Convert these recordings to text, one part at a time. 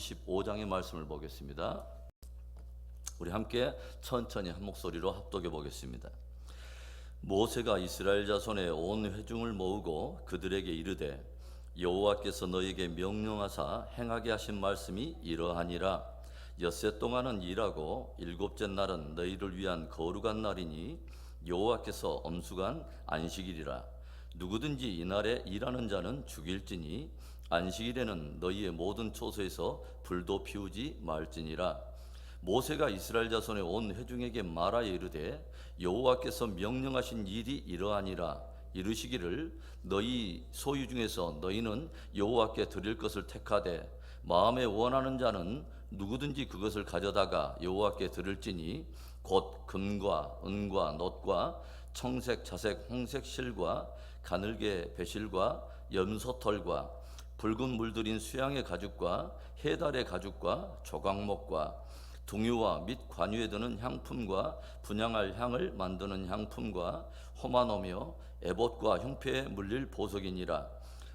35장의 말씀을 보겠습니다. 우리 함께 천천히 한 목소리로 합독해 보겠습니다. 모세가 이스라엘 자손의 온 회중을 모으고 그들에게 이르되 여호와께서 너희에게 명령하사 행하게 하신 말씀이 이러하니라. 엿새 동안은 일하고 일곱째 날은 너희를 위한 거룩한 날이니 여호와께서 엄수간 안식일이라. 누구든지 이날에 일하는 자는 죽일지니 안식일에는 너희의 모든 초소에서 불도 피우지 말지니라. 모세가 이스라엘 자손의 온 회중에게 말하여 이르되 여호와께서 명령하신 일이 이러하니라. 이르시기를 너희 소유 중에서 너희는 여호와께 드릴 것을 택하되 마음에 원하는 자는 누구든지 그것을 가져다가 여호와께 드릴지니 곧 금과 은과 놋과 청색 자색 홍색 실과 가늘게 배실과 염소털과 붉은 물들인 수양의 가죽과 해달의 가죽과 조각목과 둥유와 및 관유에 드는 향품과 분향할 향을 만드는 향품과 호마노며 에봇과 흉패에 물릴 보석이니라.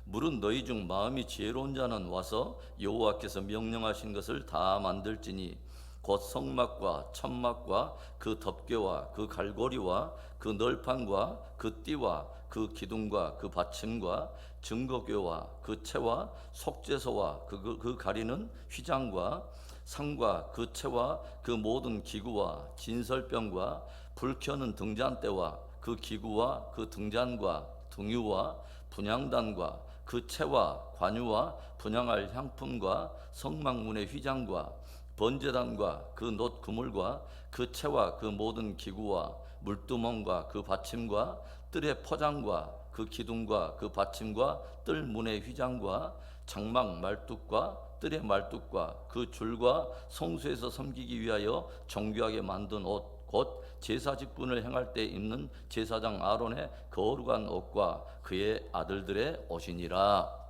물은 너희 중 마음이 지혜로운 자는 와서 여호와께서 명령하신 것을 다 만들지니 곧 성막과 천막과 그 덮개와 그 갈고리와 그 널판과 그 띠와 그 기둥과 그 받침과 증거궤와 그 채와 속죄소와 그 가리는 휘장과 상과 그 채와 그 모든 기구와 진설병과 불 켜는 등잔대와 그 기구와 그 등잔과 등유와 분향단과 그 채와 관유와 분향할 향품과 성막문의 휘장과 번제단과 그 놋 그물과 그 채와 그 모든 기구와 물두멍과 그 받침과 뜰의 포장과 그 기둥과 그 받침과 뜰 문의 휘장과 장막 말뚝과 뜰의 말뚝과 그 줄과 성소에서 섬기기 위하여 정교하게 만든 옷 곧 제사 직분을 행할 때 입는 제사장 아론의 거룩한 옷과 그의 아들들의 옷이니라.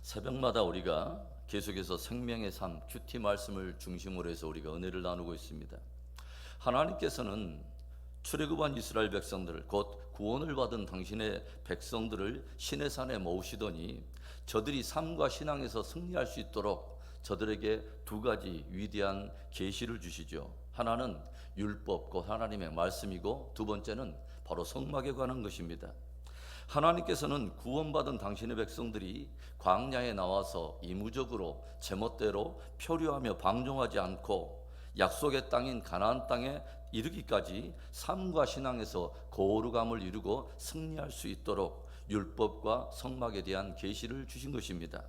새벽마다 우리가 계속해서 생명의 삶 큐티 말씀을 중심으로 해서 우리가 은혜를 나누고 있습니다. 하나님께서는 출애굽한 이스라엘 백성들 곧 구원을 받은 당신의 백성들을 시내 산에 모으시더니 저들이 삶과 신앙에서 승리할 수 있도록 저들에게 두 가지 위대한 계시를 주시죠. 하나는 율법 곧 하나님의 말씀이고 두 번째는 바로 성막에 관한 것입니다. 하나님께서는 구원받은 당신의 백성들이 광야에 나와서 이무적으로 제멋대로 표류하며 방종하지 않고 약속의 땅인 가나안 땅에 이르기까지 삶과 신앙에서 거룩함을 이루고 승리할 수 있도록 율법과 성막에 대한 계시를 주신 것입니다.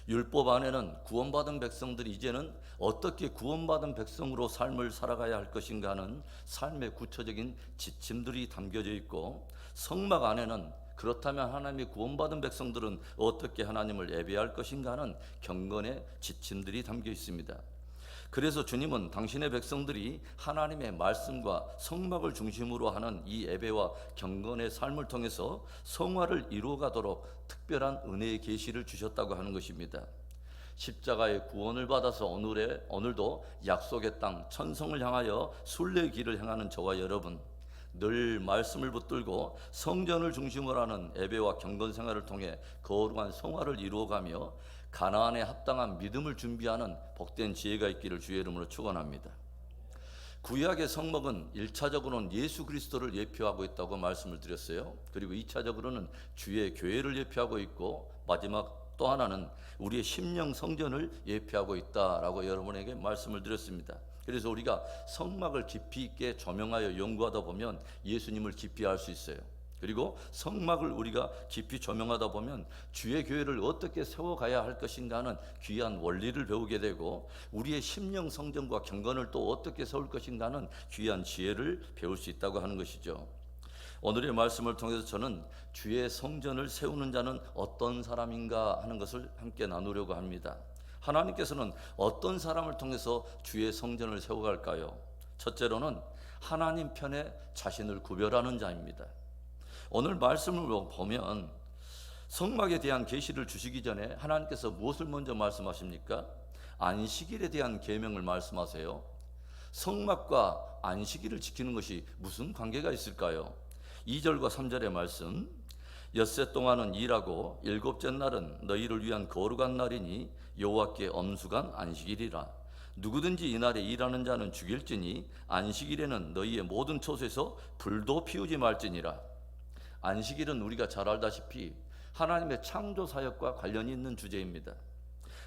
율법 안에는 구원받은 백성들이 이제는 어떻게 구원받은 백성으로 삶을 살아가야 할 것인가 하는 삶의 구체적인 지침들이 담겨져 있고, 성막 안에는 그렇다면 하나님의 구원받은 백성들은 어떻게 하나님을 예배할 것인가 하는 경건의 지침들이 담겨 있습니다. 그래서 주님은 당신의 백성들이 하나님의 말씀과 성막을 중심으로 하는 이 예배와 경건의 삶을 통해서 성화를 이루어가도록 특별한 은혜의 계시를 주셨다고 하는 것입니다. 십자가의 구원을 받아서 오늘도 약속의 땅 천성을 향하여 순례의 길을 행하는 저와 여러분, 늘 말씀을 붙들고 성전을 중심으로 하는 예배와 경건 생활을 통해 거룩한 성화를 이루어가며 가나안에 합당한 믿음을 준비하는 복된 지혜가 있기를 주의 이름으로 축원합니다. 구약의 성막은 1차적으로는 예수 그리스도를 예표하고 있다고 말씀을 드렸어요. 그리고 2차적으로는 주의 교회를 예표하고 있고, 마지막 또 하나는 우리의 심령 성전을 예표하고 있다라고 여러분에게 말씀을 드렸습니다. 그래서 우리가 성막을 깊이 있게 조명하여 연구하다 보면 예수님을 깊이 알 수 있어요. 그리고 성막을 우리가 깊이 조명하다 보면 주의 교회를 어떻게 세워가야 할 것인가 하는 귀한 원리를 배우게 되고, 우리의 심령 성전과 경건을 또 어떻게 세울 것인가 하는 귀한 지혜를 배울 수 있다고 하는 것이죠. 오늘의 말씀을 통해서 저는 주의 성전을 세우는 자는 어떤 사람인가 하는 것을 함께 나누려고 합니다. 하나님께서는 어떤 사람을 통해서 주의 성전을 세워갈까요? 첫째로는 하나님 편에 자신을 구별하는 자입니다. 오늘 말씀을 보면 성막에 대한 계시를 주시기 전에 하나님께서 무엇을 먼저 말씀하십니까? 안식일에 대한 계명을 말씀하세요. 성막과 안식일을 지키는 것이 무슨 관계가 있을까요? 2절과 3절의 말씀, 엿새 동안은 일하고 일곱째 날은 너희를 위한 거룩한 날이니 여호와께 엄숙한 안식일이라. 누구든지 이날에 일하는 자는 죽일지니 안식일에는 너희의 모든 처소에서 불도 피우지 말지니라. 안식일은 우리가 잘 알다시피 하나님의 창조 사역과 관련이 있는 주제입니다.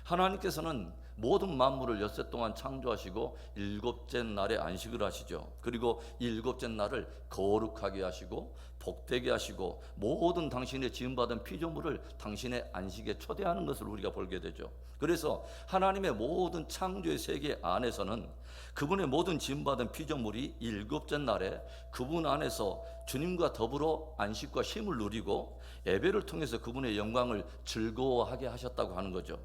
하나님께서는 모든 만물을 엿새 동안 창조하시고 일곱째 날에 안식을 하시죠. 그리고 일곱째 날을 거룩하게 하시고 복되게 하시고 모든 당신의 지음받은 피조물을 당신의 안식에 초대하는 것을 우리가 보게 되죠. 그래서 하나님의 모든 창조의 세계 안에서는 그분의 모든 지음받은 피조물이 일곱째 날에 그분 안에서 주님과 더불어 안식과 쉼을 누리고 예배를 통해서 그분의 영광을 즐거워하게 하셨다고 하는 거죠.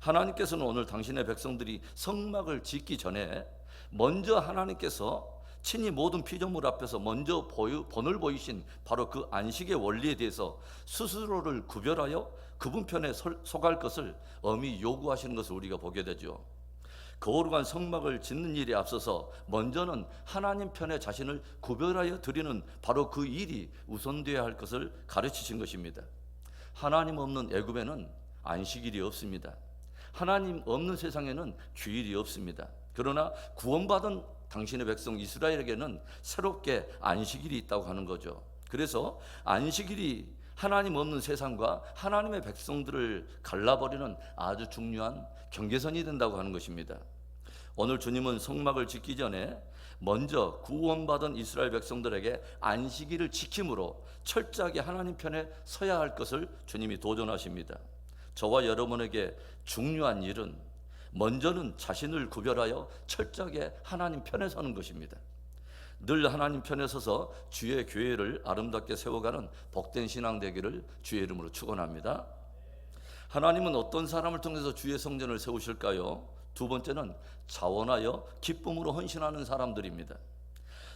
하나님께서는 오늘 당신의 백성들이 성막을 짓기 전에 먼저 하나님께서 친히 모든 피조물 앞에서 먼저 본을 보이신 바로 그 안식의 원리에 대해서 스스로를 구별하여 그분 편에 속할 것을 엄히 요구하시는 것을 우리가 보게 되죠. 거룩한 성막을 짓는 일에 앞서서 먼저는 하나님 편에 자신을 구별하여 드리는 바로 그 일이 우선되어야 할 것을 가르치신 것입니다. 하나님 없는 애굽에는 안식일이 없습니다. 하나님 없는 세상에는 주일이 없습니다. 그러나 구원받은 당신의 백성 이스라엘에게는 새롭게 안식일이 있다고 하는 거죠. 그래서 안식일이 하나님 없는 세상과 하나님의 백성들을 갈라버리는 아주 중요한 경계선이 된다고 하는 것입니다. 오늘 주님은 성막을 짓기 전에 먼저 구원받은 이스라엘 백성들에게 안식일을 지킴으로 철저하게 하나님 편에 서야 할 것을 주님이 도전하십니다. 저와 여러분에게 중요한 일은 먼저는 자신을 구별하여 철저하게 하나님 편에 서는 것입니다. 늘 하나님 편에 서서 주의 교회를 아름답게 세워가는 복된 신앙 되기를 주의 이름으로 축원합니다. 하나님은 어떤 사람을 통해서 주의 성전을 세우실까요? 두 번째는 자원하여 기쁨으로 헌신하는 사람들입니다.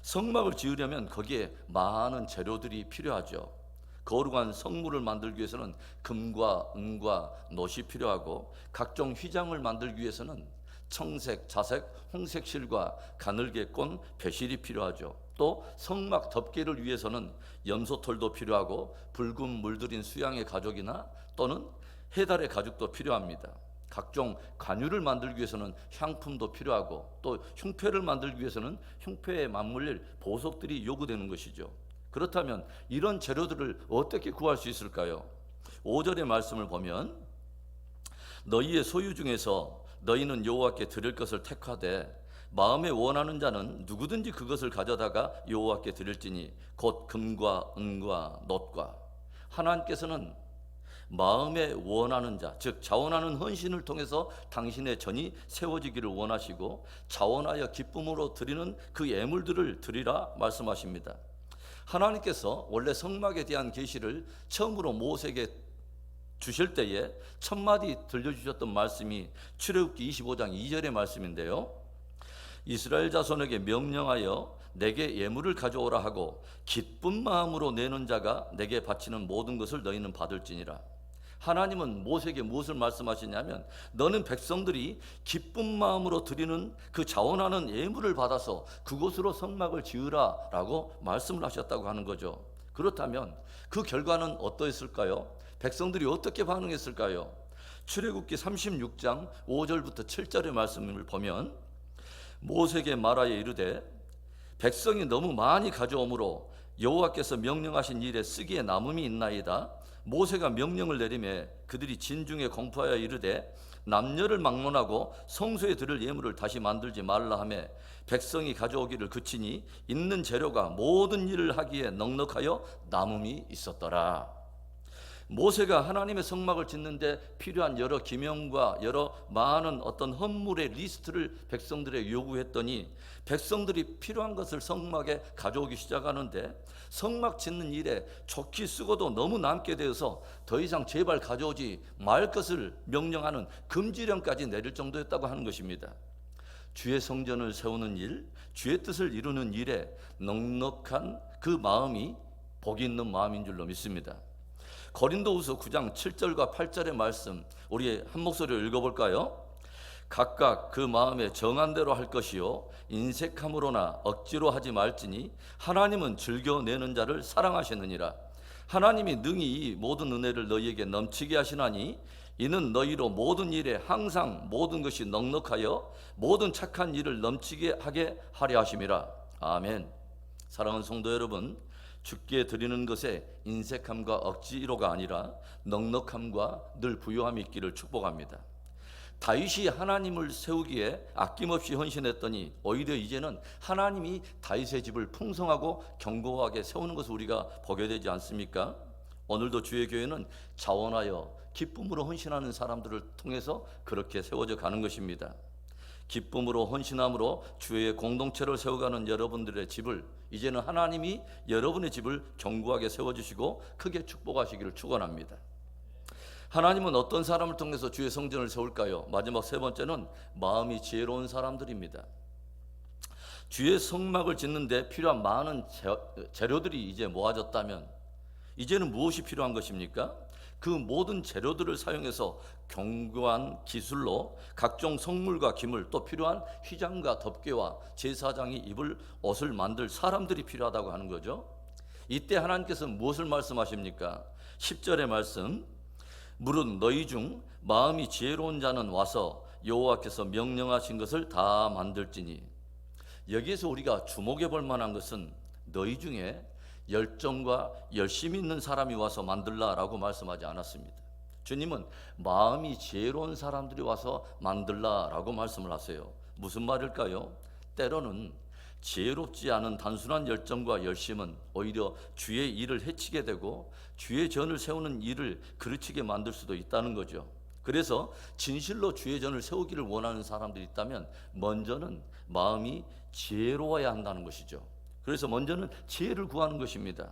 성막을 지으려면 거기에 많은 재료들이 필요하죠. 거룩한 성물을 만들기 위해서는 금과 은과 놋이 필요하고 각종 휘장을 만들기 위해서는 청색, 자색, 홍색 실과 가늘게 꼰 배실이 필요하죠. 또 성막 덮개를 위해서는 염소털도 필요하고 붉은 물들인 수양의 가죽이나 또는 해달의 가죽도 필요합니다. 각종 관유를 만들기 위해서는 향품도 필요하고 또 흉패를 만들기 위해서는 흉패에 맞물릴 보석들이 요구되는 것이죠. 그렇다면 이런 재료들을 어떻게 구할 수 있을까요? 5절의 말씀을 보면 너희의 소유 중에서 너희는 여호와께 드릴 것을 택하되 마음에 원하는 자는 누구든지 그것을 가져다가 여호와께 드릴지니 곧 금과 은과 놋과. 하나님께서는 마음에 원하는 자, 즉 자원하는 헌신을 통해서 당신의 전이 세워지기를 원하시고 자원하여 기쁨으로 드리는 그 예물들을 드리라 말씀하십니다. 하나님께서 원래 성막에 대한 계시를 처음으로 모세에게 주실 때에 첫 마디 들려주셨던 말씀이 출애굽기 25장 2절의 말씀인데요. 이스라엘 자손에게 명령하여 내게 예물을 가져오라 하고 기쁜 마음으로 내는 자가 내게 바치는 모든 것을 너희는 받을지니라. 하나님은 모세에게 무엇을 말씀하시냐면 너는 백성들이 기쁜 마음으로 드리는 그 자원하는 예물을 받아서 그곳으로 성막을 지으라 라고 말씀을 하셨다고 하는 거죠. 그렇다면 그 결과는 어떠했을까요? 백성들이 어떻게 반응했을까요? 출애굽기 36장 5절부터 7절의 말씀을 보면 모세에게 말하여 이르되 백성이 너무 많이 가져오므로 여호와께서 명령하신 일에 쓰기에 남음이 있나이다. 모세가 명령을 내리매 그들이 진중에 공포하여 이르되 남녀를 막론하고 성소에 드릴 예물을 다시 만들지 말라 하며 백성이 가져오기를 그치니 있는 재료가 모든 일을 하기에 넉넉하여 남음이 있었더라. 모세가 하나님의 성막을 짓는데 필요한 여러 기명과 여러 많은 어떤 헌물의 리스트를 백성들에게 요구했더니 백성들이 필요한 것을 성막에 가져오기 시작하는데 성막 짓는 일에 좋게 쓰고도 너무 남게 되어서 더 이상 제발 가져오지 말 것을 명령하는 금지령까지 내릴 정도였다고 하는 것입니다. 주의 성전을 세우는 일, 주의 뜻을 이루는 일에 넉넉한 그 마음이 복이 있는 마음인 줄로 믿습니다. 고린도후서 9장 7절과 8절의 말씀 우리 한 목소리로 읽어볼까요? 각각 그 마음에 정한 대로 할 것이요 인색함으로나 억지로 하지 말지니 하나님은 즐겨내는 자를 사랑하시느니라. 하나님이 능히 이 모든 은혜를 너희에게 넘치게 하시나니 이는 너희로 모든 일에 항상 모든 것이 넉넉하여 모든 착한 일을 넘치게 하게 하려 하심이라. 아멘. 사랑하는 성도 여러분, 주께 드리는 것에 인색함과 억지로가 아니라 넉넉함과 늘 부요함이 있기를 축복합니다. 다윗이 하나님을 세우기에 아낌없이 헌신했더니 오히려 이제는 하나님이 다윗의 집을 풍성하고 견고하게 세우는 것을 우리가 보게 되지 않습니까? 오늘도 주의 교회는 자원하여 기쁨으로 헌신하는 사람들을 통해서 그렇게 세워져 가는 것입니다. 기쁨으로 헌신함으로 주의 공동체를 세워가는 여러분들의 집을 이제는 하나님이 여러분의 집을 견고하게 세워주시고 크게 축복하시기를 축원합니다. 하나님은 어떤 사람을 통해서 주의 성전을 세울까요? 마지막 세 번째는 마음이 지혜로운 사람들입니다. 주의 성막을 짓는 데 필요한 많은 재료들이 이제 모아졌다면 이제는 무엇이 필요한 것입니까? 그 모든 재료들을 사용해서 견고한 기술로 각종 성물과 기물, 또 필요한 휘장과 덮개와 제사장이 입을 옷을 만들 사람들이 필요하다고 하는 거죠. 이때 하나님께서 무엇을 말씀하십니까? 10절의 말씀, 무릇 너희 중 마음이 지혜로운 자는 와서 여호와께서 명령하신 것을 다 만들지니. 여기에서 우리가 주목해 볼 만한 것은 너희 중에 열정과 열심이 있는 사람이 와서 만들라라고 말씀하지 않았습니다. 주님은 마음이 지혜로운 사람들이 와서 만들라라고 말씀을 하세요. 무슨 말일까요? 때로는 지혜롭지 않은 단순한 열정과 열심은 오히려 주의 일을 해치게 되고 주의 전을 세우는 일을 그르치게 만들 수도 있다는 거죠. 그래서 진실로 주의 전을 세우기를 원하는 사람들이 있다면 먼저는 마음이 지혜로워야 한다는 것이죠. 그래서 먼저는 지혜를 구하는 것입니다.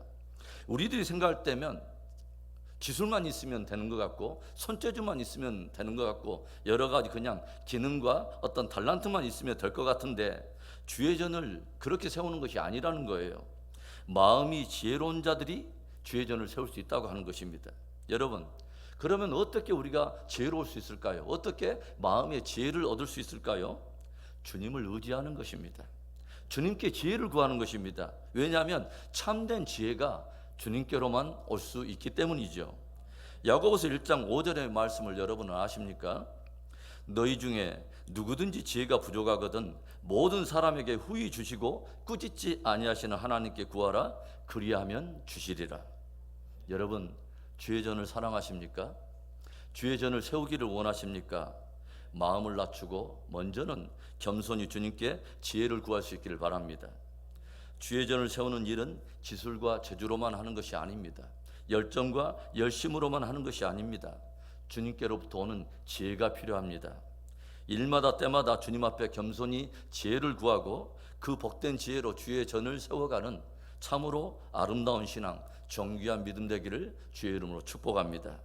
우리들이 생각할 때면 기술만 있으면 되는 것 같고 손재주만 있으면 되는 것 같고 여러 가지 그냥 기능과 어떤 달란트만 있으면 될 것 같은데 주의 전을 그렇게 세우는 것이 아니라는 거예요. 마음이 지혜로운 자들이 주의 전을 세울 수 있다고 하는 것입니다. 여러분, 그러면 어떻게 우리가 지혜로울 수 있을까요? 어떻게 마음의 지혜를 얻을 수 있을까요? 주님을 의지하는 것입니다. 주님께 지혜를 구하는 것입니다. 왜냐하면 참된 지혜가 주님께로만 올 수 있기 때문이죠. 야고보서 1장 5절의 말씀을 여러분은 아십니까? 너희 중에 누구든지 지혜가 부족하거든 모든 사람에게 후히 주시고 꾸짖지 아니하시는 하나님께 구하라. 그리하면 주시리라. 여러분, 주의 전을 사랑하십니까? 주의 전을 세우기를 원하십니까? 마음을 낮추고 먼저는 겸손히 주님께 지혜를 구할 수 있기를 바랍니다. 주의 전을 세우는 일은 기술과 재주로만 하는 것이 아닙니다. 열정과 열심으로만 하는 것이 아닙니다. 주님께로부터 오는 지혜가 필요합니다. 일마다 때마다 주님 앞에 겸손히 지혜를 구하고 그 복된 지혜로 주의 전을 세워가는 참으로 아름다운 신앙, 정귀한 믿음 되기를 주의 이름으로 축복합니다.